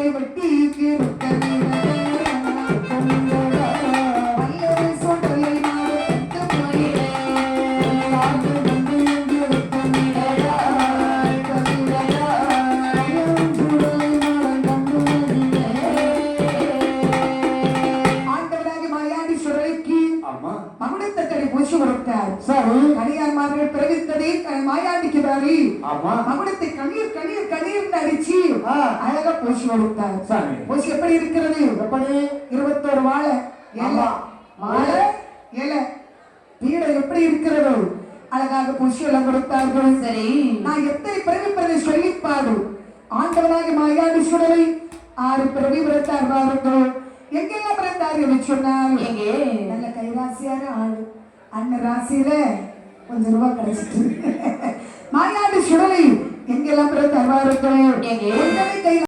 மாட்டை வெட்டி கணியார்மார்கள் பிறவித்ததே மாயாண்டிக்கிறாரு. மகுடத்தை கண்ணீர் கண்ணீர் கண்ணீர் அடிச்சு அழகா பூசி கொடுத்தார். பூசி எப்படி இருக்கிறது? எப்படி 21 வாழை மாலை இலை பீடை எப்படி இருக்கிறது? அழகாக பூசி எல்லாம் கொடுத்தார்கள். சரி, நான் எத்தனை பிறவி சொல்லி பாடு. ஆண்டவனாக மாயாண்டி சுடலை 6 பிறவி பிறத்தார் பாருங்கள். எங்கெல்லாம் பிறந்தார்கள் சொன்னார். எங்கே நல்ல கைராசியான ஆளு. அண்ணன் ராசியில கொஞ்சம் ரூபாய் கிடைச்சிட்டு மாயாண்டி சுடலை எங்கெல்லாம் பிறந்தார் பாருங்கள்.